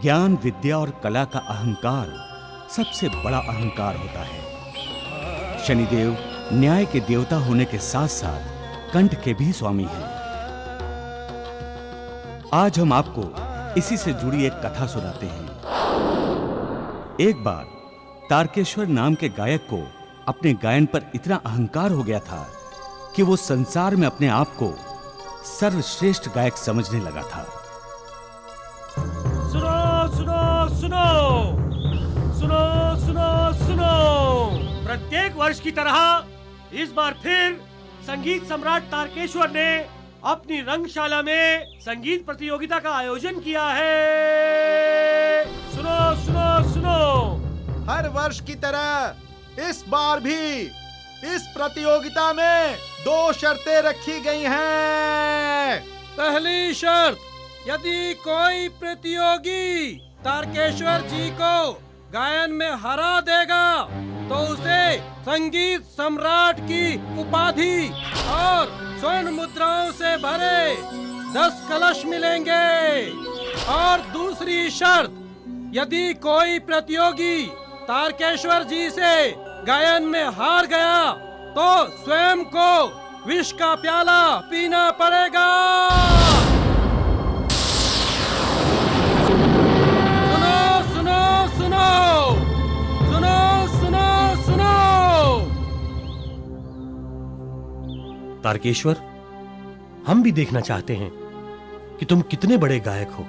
ज्ञान, विद्या और कला का अहंकार सबसे बड़ा अहंकार होता है। शनिदेव न्याय के देवता होने के साथ साथ कंठ के भी स्वामी हैं। आज हम आपको इसी से जुड़ी एक कथा सुनाते हैं। एक बार तारकेश्वर नाम के गायक को अपने गायन पर इतना अहंकार हो गया था कि वो संसार में अपने आप को सर्वश्रेष्ठ गायक समझने लगा था। सुनो सुनो सुनो सुनो सुनो सुनो, प्रत्येक वर्ष की तरह इस बार फिर संगीत सम्राट तारकेश्वर ने अपनी रंगशाला में संगीत प्रतियोगिता का आयोजन किया है। सुनो सुनो सुनो, हर वर्ष की तरह इस बार भी इस प्रतियोगिता में 2 शर्तें रखी गई हैं। पहली शर्त, यदि कोई प्रतियोगी तारकेश्वर जी को गायन में हरा देगा तो उसे संगीत सम्राट की उपाधि और स्वर्ण मुद्राओं से भरे 10 कलश मिलेंगे। और दूसरी शर्त, यदि कोई प्रतियोगी तारकेश्वर जी से गायन में हार गया तो स्वयं को विष का प्याला पीना पड़ेगा। सुनो सुनो सुनो सुनो सुनो सुनो। तारकेश्वर, हम भी देखना चाहते हैं कि तुम कितने बड़े गायक हो।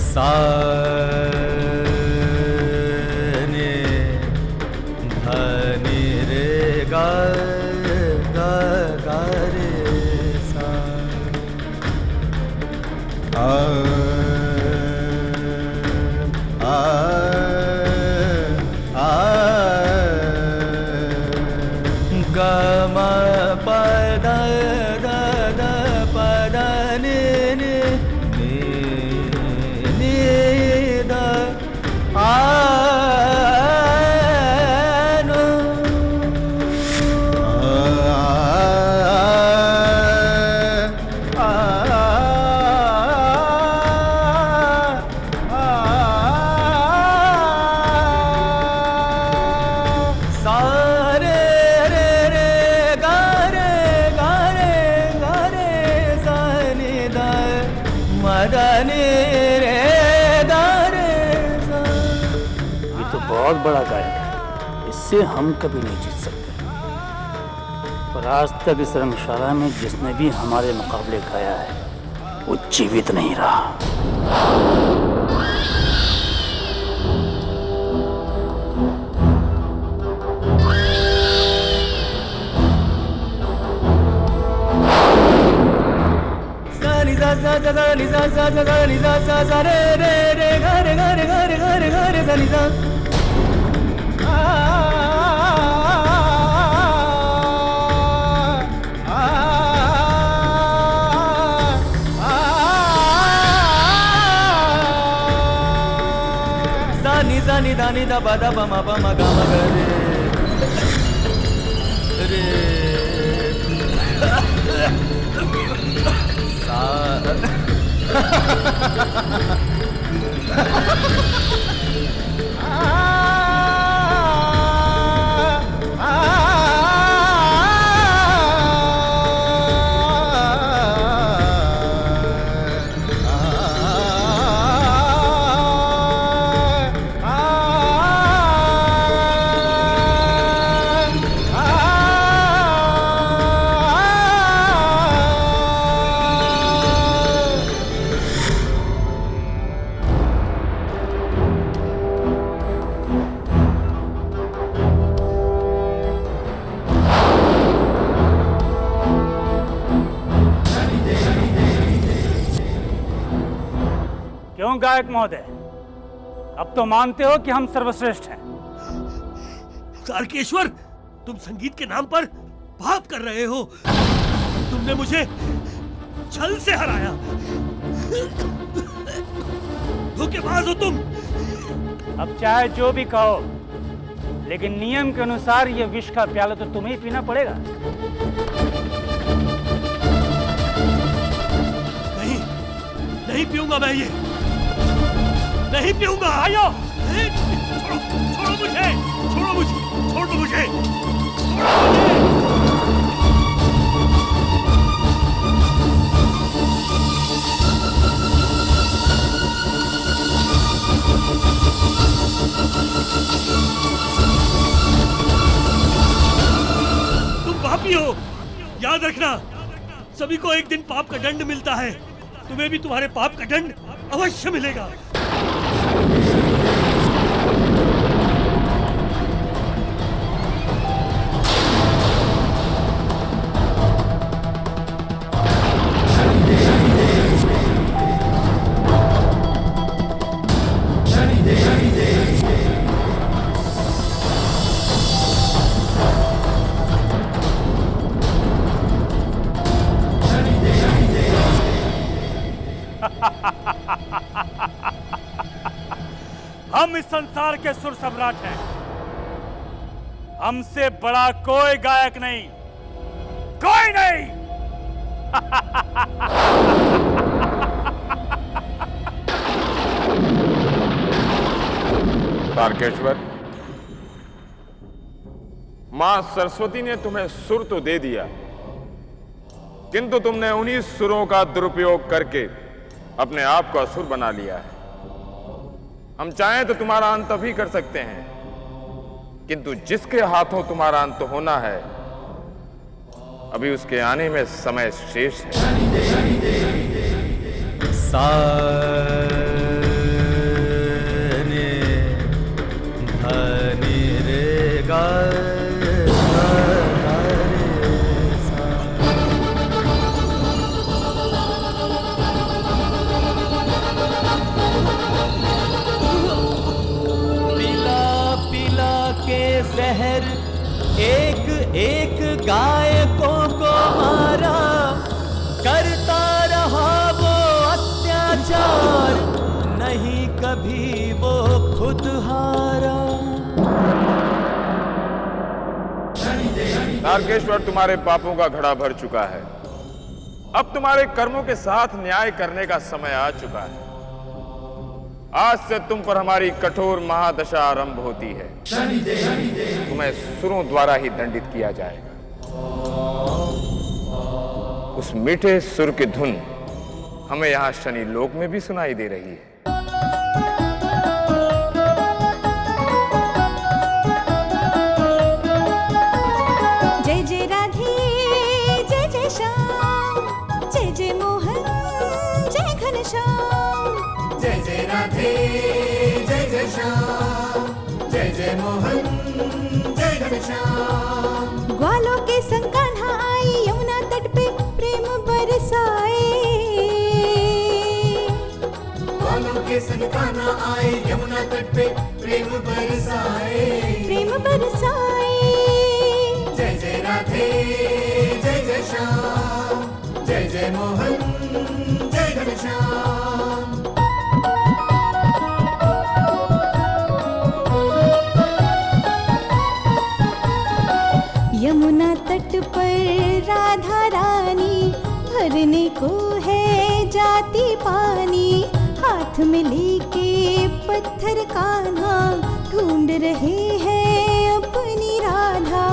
सा ने धा नि रे गा गा गा रे सा आ आ आ गा मा पा दा दा दा पा दा नि नि बहुत बड़ा गायक है, इससे हम कभी नहीं जीत सकते। पर आज तक इस रंगशाला में जिसने भी हमारे मुकाबले गाया है वो जीवित नहीं रहा। दानी दा बा दा बा मा गा मा गा रे क्यों गायक महोदय, अब तो मानते हो कि हम सर्वश्रेष्ठ हैं। तारकेश्वर, तुम संगीत के नाम पर पाप कर रहे हो। तुमने मुझे छल से हराया। धोखेबाज हो तुम। अब चाहे जो भी कहो, लेकिन नियम के अनुसार ये विष का प्याला तो तुम्हें ही पीना पड़ेगा। नहीं पीऊंगा मैं ये, नहीं पीऊंगा। आयो, छोड़ो, छोड़ो मुझे, छोड़ो मुझे, छोड़ दो मुझे, छोड़ो मुझे। तुम पापी हो, याद रखना। सभी को एक दिन पाप का दंड मिलता है, तुम्हें भी तुम्हारे पाप का दंड अवश्य मिलेगा। हम इस संसार के सुर सम्राट हैं। हमसे बड़ा कोई गायक नहीं, कोई नहीं। तारकेश्वर, मां सरस्वती ने तुम्हें सुर तो दे दिया, किंतु तुमने उन्हीं सुरों का दुरुपयोग करके अपने आप को असुर बना लिया है। हम चाहें तो तुम्हारा अंत अभी कर सकते हैं, किंतु जिसके हाथों तुम्हारा अंत होना है, अभी उसके आने में समय शेष है। साने धनी रे गा जहर एक एक गायकों को मारा, करता रहा वो अत्याचार, नहीं कभी वो खुद हारा। तारकेश्वर, तुम्हारे पापों का घड़ा भर चुका है। अब तुम्हारे कर्मों के साथ न्याय करने का समय आ चुका है। आज से तुम पर हमारी कठोर महादशा आरंभ होती है। तुम्हें सुरों द्वारा ही दंडित किया जाएगा। उस मीठे सुर की धुन हमें यहां शनि लोक में भी सुनाई दे रही है। जय जय राधे, जय जय श्याम, जय जय मोहन, जय घनश्याम। जय जय राधे, जय जय श्याम, जय जय मोहन, जय घनश्याम। ग्वालों के संग कान्हा आई, यमुना तट पे प्रेम बरसाए। ग्वालों के संग कान्हा आई, यमुना तट पे प्रेम बरसाए, प्रेम बरसाए। जय जय राधे, जय जय श्याम, जय जय मोहन, जय घनश्याम। यमुना तट पर राधा रानी, भरने को है जाती पानी। हाथ में लेके पत्थर कान्हा, ढूंढ रहे हैं अपनी राधा।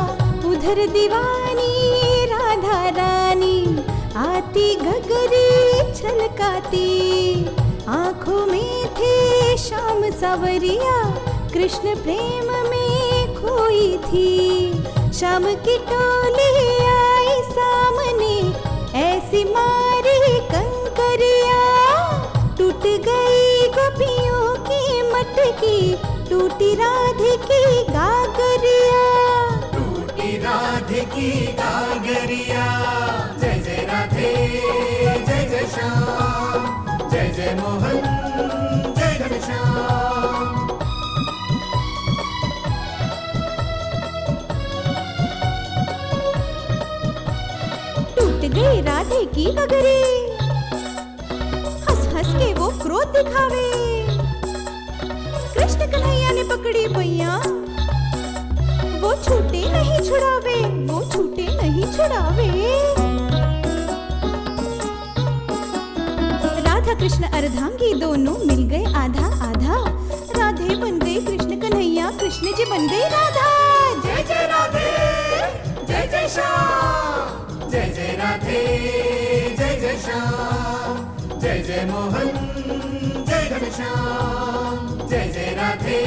उधर दीवानी राधा रानी, आती घगरी छलकाती। आंखों में थे श्याम सावरिया, कृष्ण प्रेम में खोई थी। शाम की टोली आई सामने, ऐसी मारी कंकरिया। टूट गई गोपियों की मटकी, टूटी राधे की गागरिया। टूटी राधे की गागरिया। जय जय राधे, जय जय श्याम, जय जय मोहन, जय घनश्याम। गई राधे की गगरी, हंस हंस के वो क्रोध दिखावे। कृष्ण कन्हैया ने पकड़ी पैया, वो छूटे नहीं छुड़ावे, वो छूटे नहीं छुड़ावे। राधा कृष्ण अर्धांगी दोनों मिल गए आधा आधा। राधे बन गई कृष्ण कन्हैया, कृष्ण जी बन गई राधा। जय जय राधे जय जय श्याम, जय जय राधे जय जय श्याम, जय जय मोहन जय घनश्याम, जय जय राधे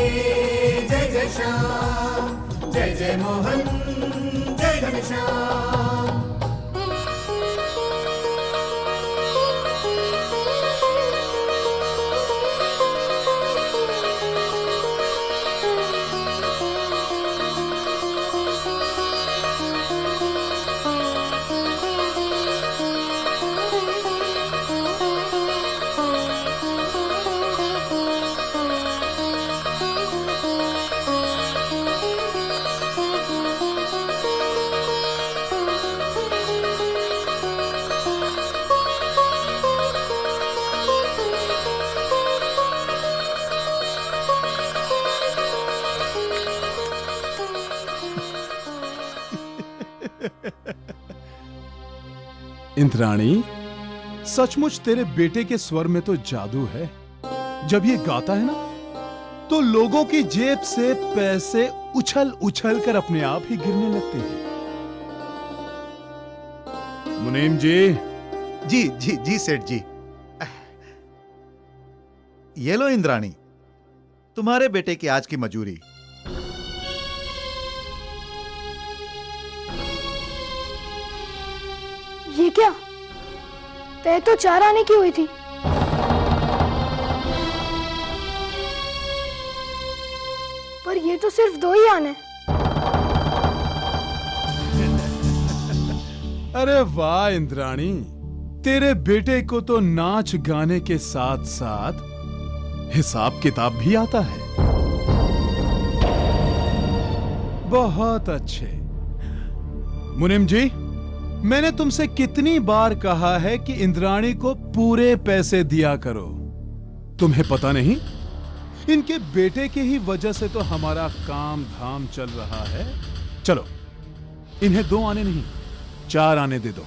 जय जय श्याम, जय जय मोहन जय घनश्याम। इंद्राणी, सचमुच तेरे बेटे के स्वर में तो जादू है। जब ये गाता है ना, तो लोगों की जेब से पैसे उछल उछल कर अपने आप ही गिरने लगते हैं। मुनीम जी। जी जी जी सेठ जी। ये लो इंद्राणी, तुम्हारे बेटे की आज की मजूरी। ये क्या? तय तो 4 आने की हुई थी। पर ये तो सिर्फ 2 ही आने। अरे वाह इंद्राणी, तेरे बेटे को तो नाच गाने के साथ साथ हिसाब किताब भी आता है। बहुत अच्छे। मुनीम जी, मैंने तुमसे कितनी बार कहा है कि इंद्राणी को पूरे पैसे दिया करो। तुम्हें पता नहीं, इनके बेटे के ही वजह से तो हमारा काम धाम चल रहा है। चलो, इन्हें 2 आने नहीं 4 आने दे दो।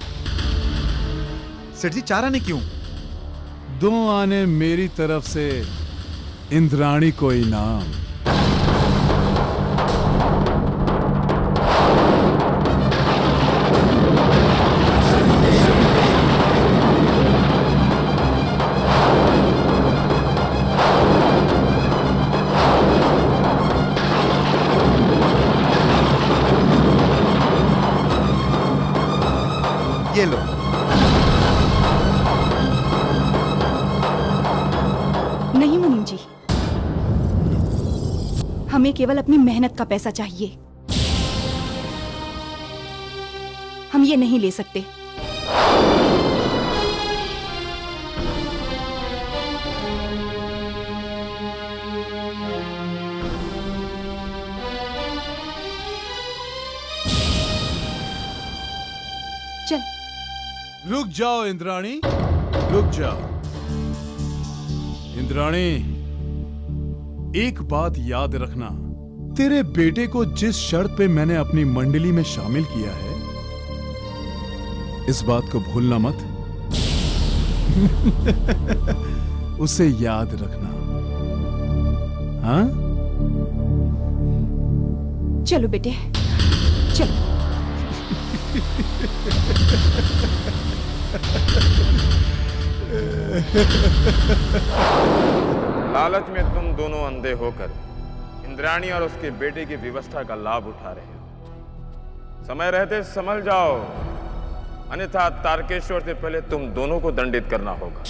सेठ जी 4 आने क्यों? 2 आने मेरी तरफ से इंद्राणी को इनाम। ये लो। नहीं मुनीम जी, हमें केवल अपनी मेहनत का पैसा चाहिए। हम ये नहीं ले सकते। चल। रुक जाओ इंद्राणी, रुक जाओ। इंद्राणी, एक बात याद रखना, तेरे बेटे को जिस शर्त पे मैंने अपनी मंडली में शामिल किया है, इस बात को भूलना मत। उसे याद रखना, हाँ? चलो बेटे, चलो। लालच में तुम दोनों अंधे होकर इंद्राणी और उसके बेटे की व्यवस्था का लाभ उठा रहे हो। समय रहते संभल जाओ, अन्यथा तारकेश्वर से पहले तुम दोनों को दंडित करना होगा।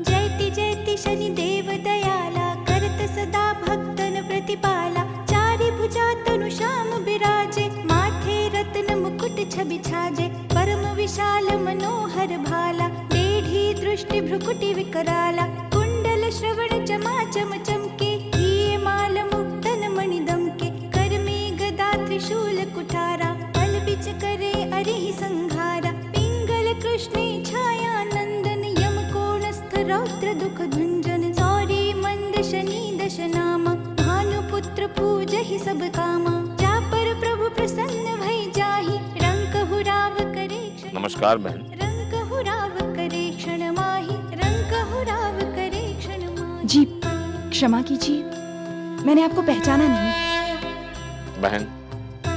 जयति जयति शनिदेव दयाला, करत सदा भक्तन प्रतिपाला। चारि भुजा तनु श्याम बिराजे, माथे रत्न मुकुट छवि छाजे। परम विशाल मनोहर भाला, टेढ़ी दृष्टि भ्रुकुटि विकराला। कुंडल श्रवण चमाचम चमके, हिये माल मुक्तन मणिदम के। कर में गदा त्रिशूल कुठारा, पल बिच करे अरिहि संघारा। पिंगल कृष्णे छाया नंदन, यम कोणस्थ रौद्र दुख भंजन। सौरी मंद शनि दश नामा, भानुपुत्र पूजहि सब कामा। जा पर प्रभु प्रसन्न भई जाहि, रंकहु नमस्कार बहन। रंग हुराव करे क्षण माही, रंग हुराव करे क्षण माही। जी क्षमा कीजिए, मैंने आपको पहचाना नहीं। बहन,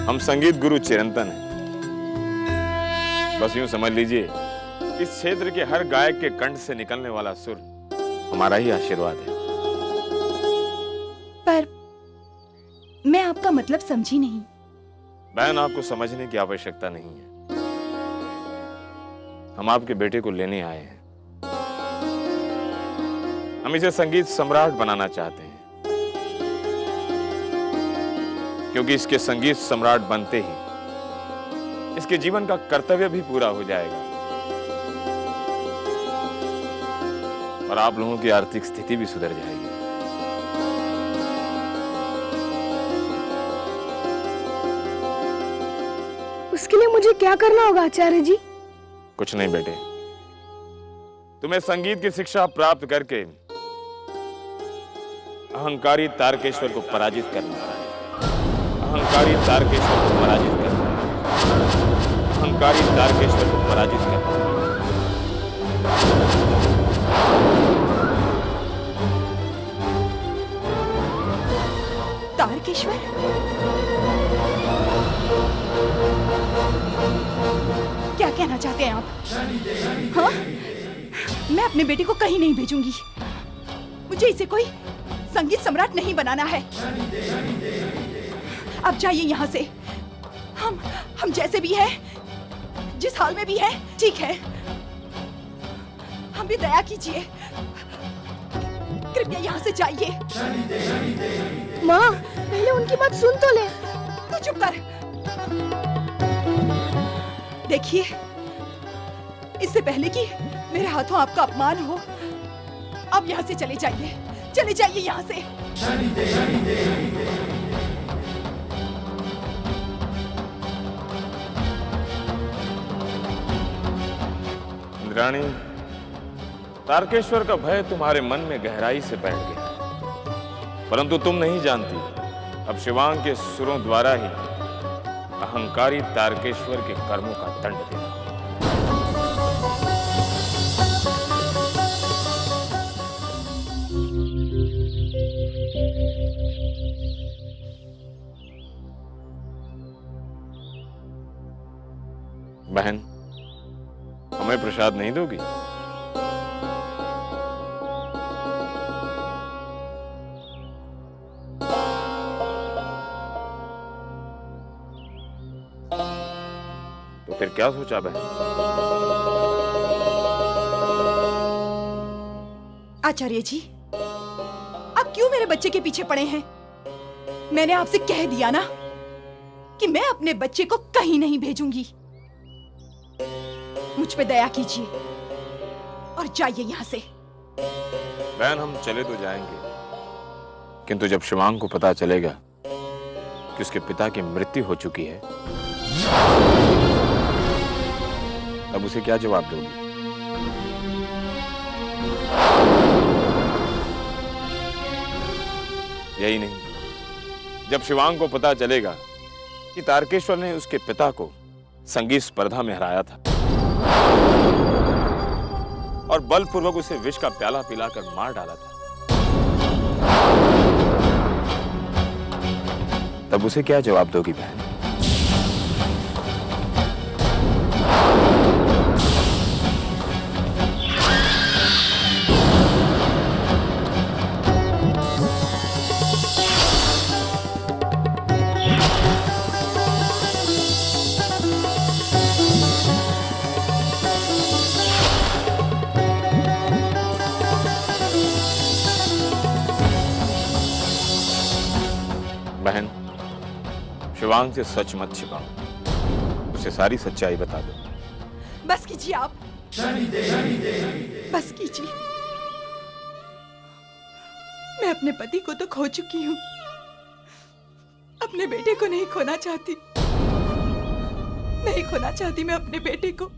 हम संगीत गुरु चिरंतन हैं। बस यूं समझ लीजिए, इस क्षेत्र के हर गायक के कंठ से निकलने वाला सुर हमारा ही आशीर्वाद है। पर मैं आपका मतलब समझी नहीं। बहन, आपको समझने की आवश्यकता नहीं है। हम आपके बेटे को लेने आए हैं। हम इसे संगीत सम्राट बनाना चाहते हैं, क्योंकि इसके संगीत सम्राट बनते ही इसके जीवन का कर्तव्य भी पूरा हो जाएगा और आप लोगों की आर्थिक स्थिति भी सुधर जाएगी। उसके लिए मुझे क्या करना होगा आचार्य जी? कुछ नहीं बेटे, तुम्हें संगीत की शिक्षा प्राप्त करके अहंकारी तारकेश्वर को पराजित करना है। अहंकारी तारकेश्वर को पराजित करना है। अहंकारी तारकेश्वर को पराजित करना है। तारकेश्वर? क्या कहना चाहते हैं आप? हाँ? मैं अपने बेटे को कहीं नहीं भेजूंगी। मुझे इसे कोई संगीत सम्राट नहीं बनाना है। अब जाइए यहाँ से। हम जैसे भी हैं, जिस हाल में भी हैं, ठीक है। हम भी दया कीजिए, कृपया यहाँ से जाइए। माँ, पहले उनकी बात सुन तो ले। तू चुप कर। देखिए, इससे पहले कि मेरे हाथों आपका अपमान हो, अब यहाँ से चले जाइए। चले जाइए यहाँ से। इंद्राणी, तारकेश्वर का भय तुम्हारे मन में गहराई से बैठ गया, परंतु तुम नहीं जानती, अब शिवांग के सुरों द्वारा ही अहंकारी तारकेश्वर के कर्मों का दंड देना। बहन, हमें प्रसाद नहीं दोगी? तो फिर क्या सोचा बहन? आचार्य जी, आप क्यों मेरे बच्चे के पीछे पड़े हैं? मैंने आपसे कह दिया ना कि मैं अपने बच्चे को कहीं नहीं भेजूंगी। मुझ पे दया कीजिए और जाइए यहाँ से। बहन, हम चले तो जाएंगे, किंतु जब शिवांग को पता चलेगा कि उसके पिता की मृत्यु हो चुकी है, तब उसे क्या जवाब दोगी? यही नहीं, जब शिवांग को पता चलेगा कि तारकेश्वर ने उसके पिता को संगीत स्पर्धा में हराया था और बलपूर्वक उसे विष का प्याला पिलाकर मार डाला था, तब उसे क्या जवाब दोगी बहन? बहन, शिवांग से सच मत छिपाओ, उसे सारी सच्चाई बता दो। बस कीजिए आप, बस कीजिए। मैं अपने पति को तो खो चुकी हूँ, अपने बेटे को नहीं खोना चाहती। नहीं खोना चाहती मैं अपने बेटे को।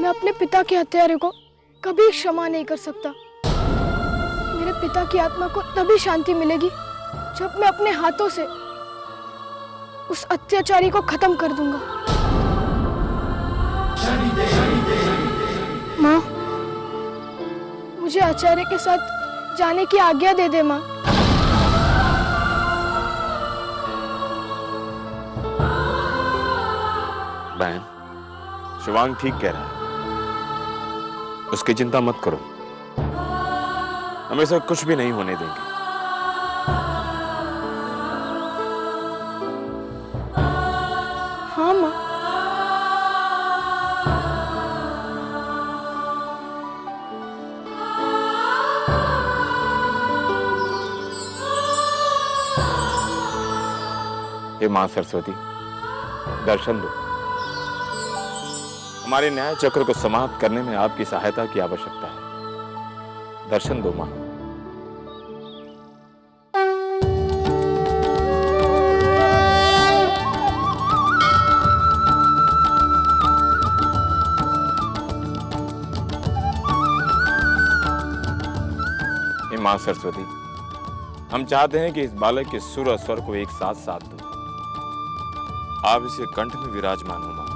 मैं अपने पिता के हत्यारे को कभी क्षमा नहीं कर सकता। मेरे पिता की आत्मा को तभी शांति मिलेगी जब मैं अपने हाथों से उस अत्याचारी को खत्म कर दूंगा। माँ, मुझे आचार्य के साथ जाने की आज्ञा दे दे माँ। बहन, शिवांग ठीक कह रहा है, उसकी चिंता मत करो, हम ऐसा कुछ भी नहीं होने देंगे। हाँ माँ। हे मां सरस्वती, दर्शन दो। हमारे न्याय चक्र को समाप्त करने में आपकी सहायता की आवश्यकता है। दर्शन दो मां। हे मां सरस्वती, हम चाहते हैं कि इस बालक के सुर और स्वर को एक साथ साथ दो। आप इसे कंठ में विराजमान हो मां।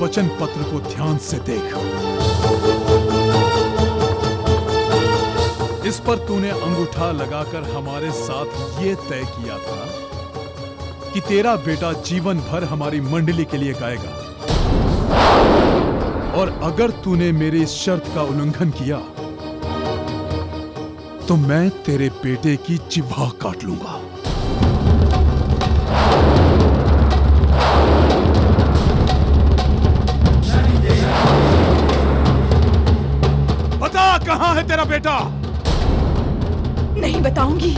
वचन पत्र को ध्यान से देख। इस पर तूने अंगूठा लगाकर हमारे साथ ये तय किया था कि तेरा बेटा जीवन भर हमारी मंडली के लिए गाएगा, और अगर तूने मेरी इस शर्त का उल्लंघन किया तो मैं तेरे बेटे की जिह्वा काट लूंगा। बता, कहां है तेरा बेटा? नहीं बताऊंगी,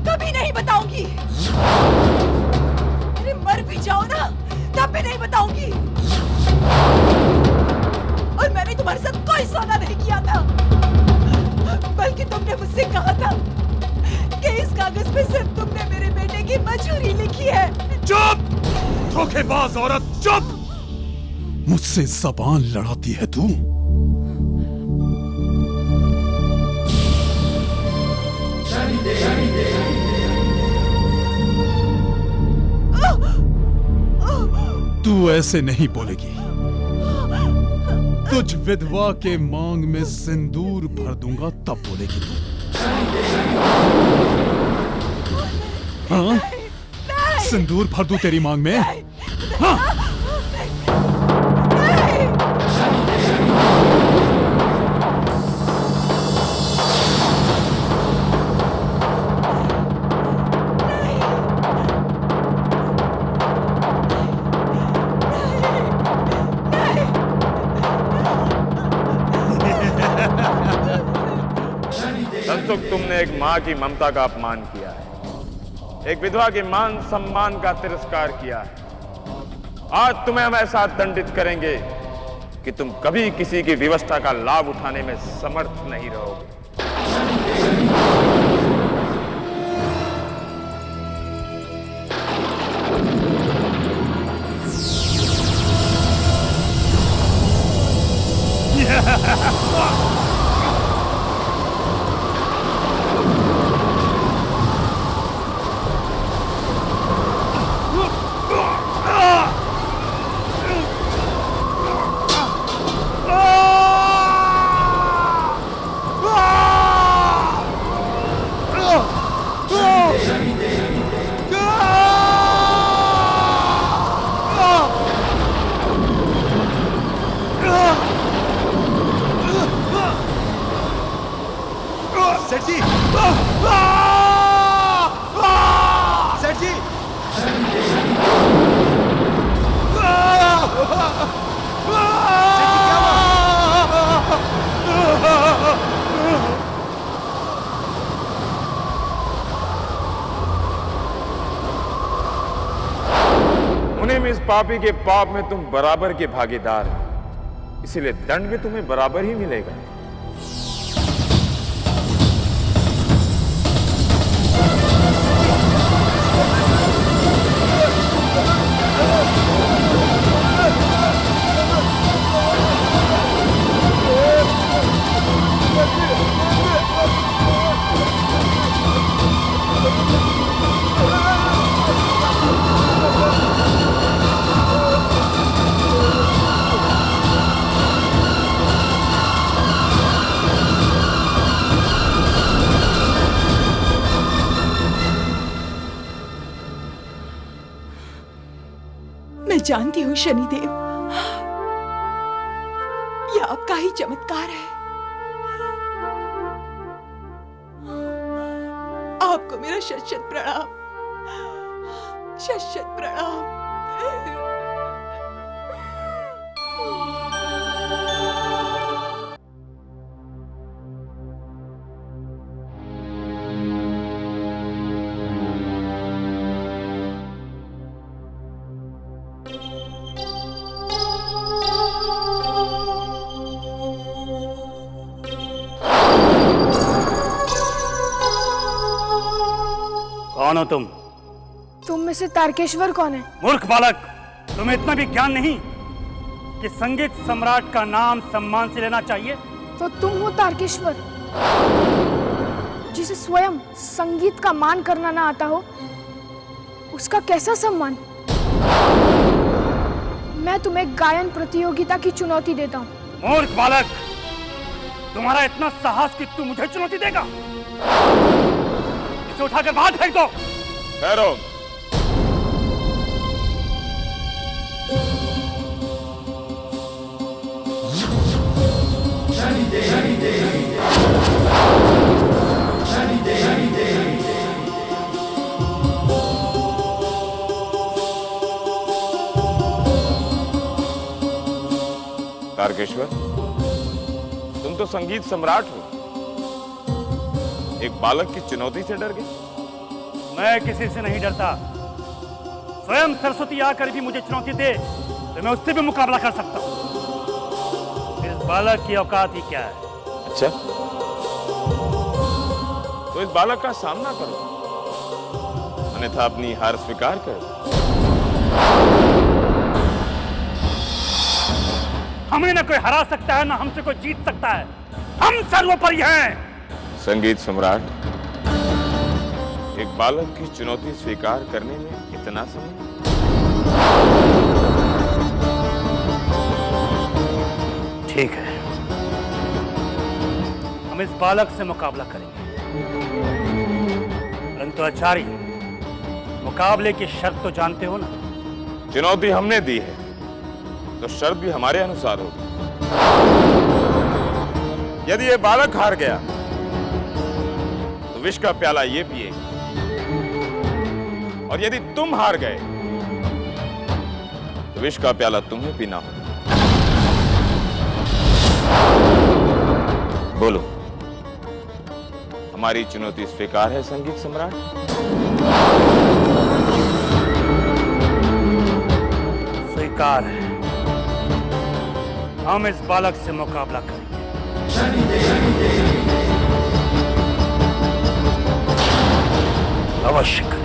कभी नहीं बताऊंगी। अरे मर भी जाओ ना, तब भी नहीं बताऊंगी। और मैंने तुम्हारे साथ कोई सौदा नहीं किया था, बल्कि तुमने मुझसे कहा था कि इस कागज पे सिर्फ तुमने मेरे बेटे की मजूरी लिखी है। चुप! धोखेबाज औरत, चुप! मुझसे जबान लड़ाती है तू? तू ऐसे नहीं बोलेगी। तुझ विधवा के मांग में सिंदूर भर दूंगा तब बोलेगी तू। हाँ? सिंदूर भर दूं तेरी मांग में? हाँ? तुमने एक माँ की ममता का अपमान किया है, एक विधवा के मान सम्मान का तिरस्कार किया है। आज तुम्हें हम ऐसा दंडित करेंगे कि तुम कभी किसी की व्यवस्था का लाभ उठाने में समर्थ नहीं रहोगे। सेठ जी! सेठ जी! मुनीम, इस पापी के पाप में तुम बराबर के भागीदार हो, इसीलिए दंड भी तुम्हें बराबर ही मिलेगा। मैं जानती हूँ शनिदेव, यह आपका ही चमत्कार है। आपको मेरा शत शत प्रणाम, शत शत प्रणाम। कौन हो तुम? तुम में से तारकेश्वर कौन है? मूर्ख बालक, तुम्हें इतना भी ज्ञान नहीं कि संगीत सम्राट का नाम सम्मान से लेना चाहिए? तो तुम हो तारकेश्वर, जिसे स्वयं संगीत का मान करना ना आता हो, उसका कैसा सम्मान? मैं तुम्हें गायन प्रतियोगिता की चुनौती देता हूँ। मूर्ख बालक, तुम्हारा इतना साहस कि तू मुझे चुनौती देगा? इसे उठाकर बाहर फेंक दो। ठहरो। तारकेश्वर, तुम तो संगीत सम्राट हो, एक बालक की चुनौती से डर गए? मैं किसी से नहीं डरता। स्वयं सरस्वती आकर भी मुझे चुनौती दे तो मैं उससे भी मुकाबला कर सकता हूं। इस बालक की औकात ही क्या है? अच्छा, तो इस बालक का सामना करो, अन्यथा अपनी हार स्वीकार करो। हमें ना कोई हरा सकता है, ना हमसे कोई जीत सकता है। हम सर्वोपरि हैं। संगीत सम्राट, एक बालक की चुनौती स्वीकार करने में इतना समय? ठीक है, हम इस बालक से मुकाबला करेंगे, परंतु आचार्य, मुकाबले की शर्त तो जानते हो ना? चुनौती हमने दी है तो शर्त भी हमारे अनुसार होगी। यदि ये बालक हार गया तो विष का प्याला ये पिएगा, और यदि तुम हार गए तो विष का प्याला तुम्हें पीना होगा। बोलो, हमारी चुनौती स्वीकार है संगीत सम्राट? स्वीकार है। हम इस बालक से मुकाबला करेंगे। अवश्य करेंगे।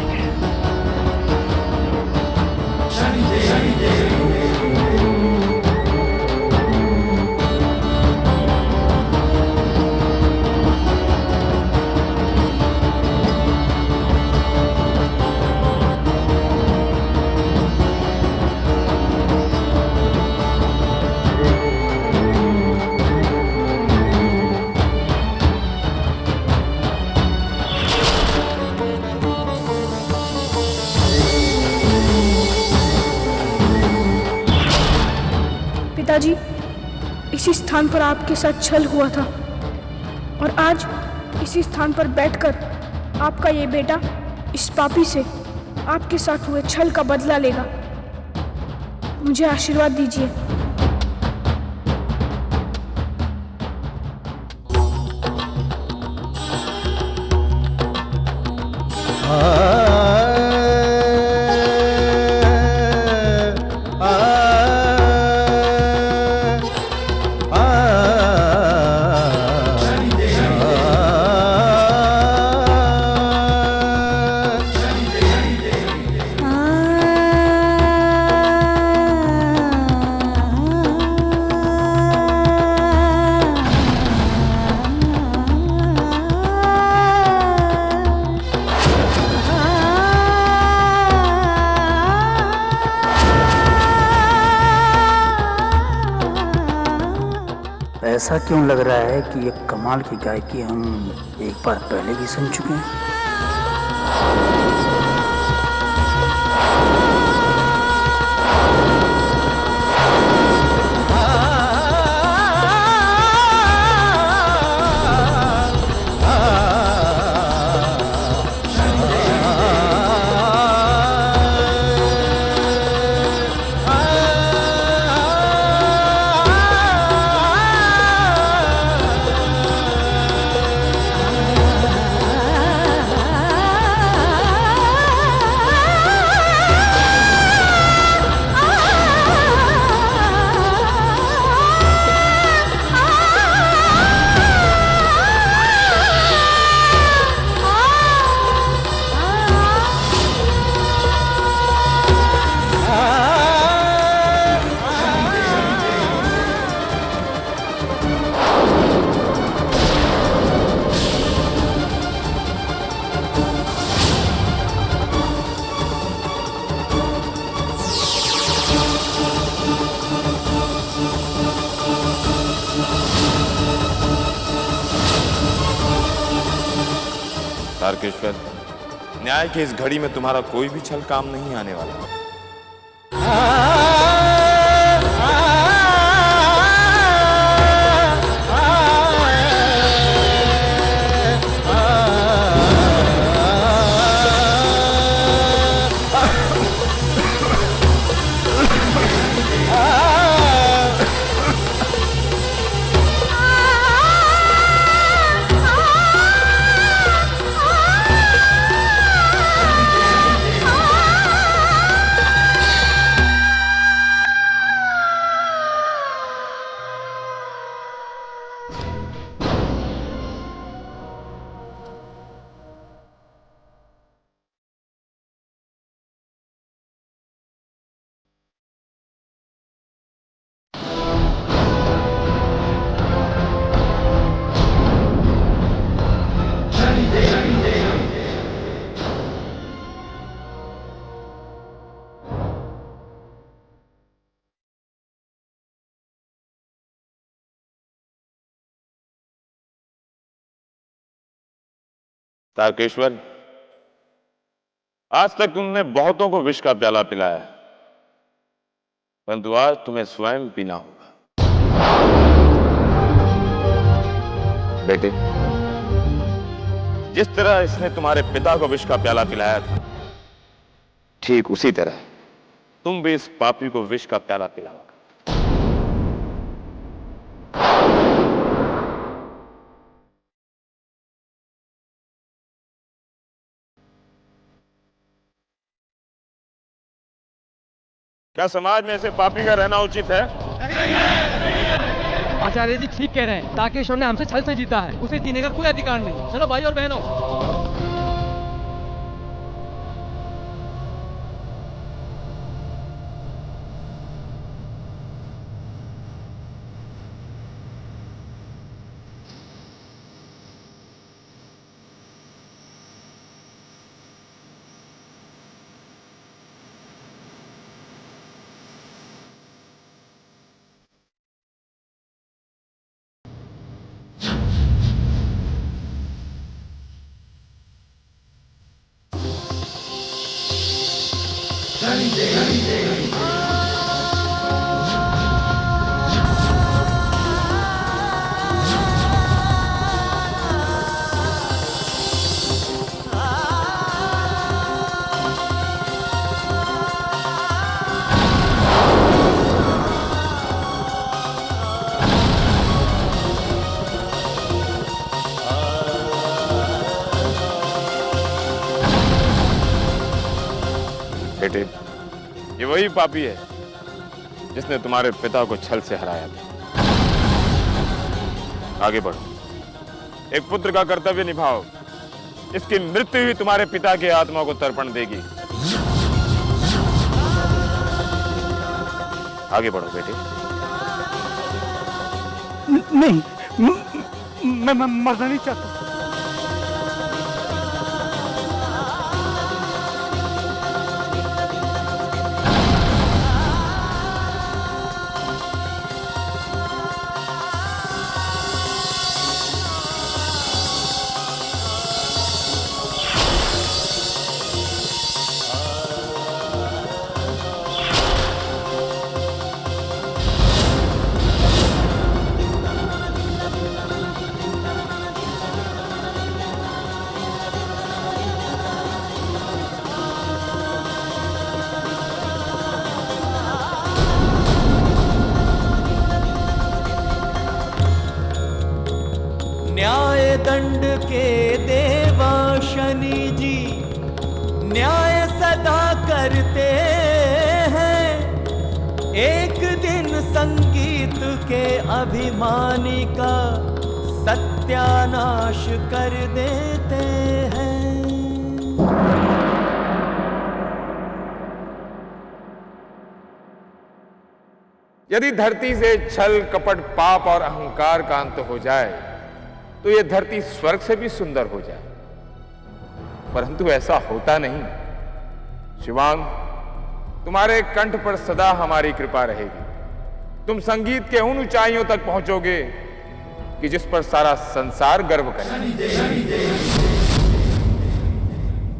पिताजी, इसी स्थान पर आपके साथ छल हुआ था और आज इसी स्थान पर बैठकर आपका ये बेटा इस पापी से आपके साथ हुए छल का बदला लेगा। मुझे आशीर्वाद दीजिए। ऐसा क्यों लग रहा है कि ये कमाल की गायकी हम एक बार पहले भी सुन चुके हैं? तारकेश्वर, न्याय की इस घड़ी में तुम्हारा कोई भी छल काम नहीं आने वाला। तारकेश्वर, आज तक तुमने बहुतों को विष का प्याला पिलाया, परंतु आज तुम्हें स्वयं पीना होगा। बेटे, जिस तरह इसने तुम्हारे पिता को विष का प्याला पिलाया था, ठीक उसी तरह तुम भी इस पापी को विष का प्याला पिलाओ। क्या समाज में ऐसे पापी का रहना उचित है? आचार्य जी ठीक कह रहे हैं। तारकेश्वर ने हमसे छल से जीता है, उसे जीने का कोई अधिकार नहीं। चलो भाई और बहनों। बेटे, ये वही पापी है जिसने तुम्हारे पिता को छल से हराया था। आगे बढ़ो, एक पुत्र का कर्तव्य निभाओ। इसकी मृत्यु ही तुम्हारे पिता की आत्मा को तर्पण देगी। आगे बढ़ो बेटे। नहीं, मैं मरना नहीं चाहता। न्याय दंड के देवा शनि जी न्याय सदा करते हैं। एक दिन संगीत के अभिमानी का सत्यानाश कर देते हैं। यदि धरती से छल, कपट, पाप और अहंकार का अंत हो जाए तो यह धरती स्वर्ग से भी सुंदर हो जाए, परंतु ऐसा होता नहीं। शिवांग, तुम्हारे कंठ पर सदा हमारी कृपा रहेगी। तुम संगीत के उन ऊंचाइयों तक पहुंचोगे कि जिस पर सारा संसार गर्व करे।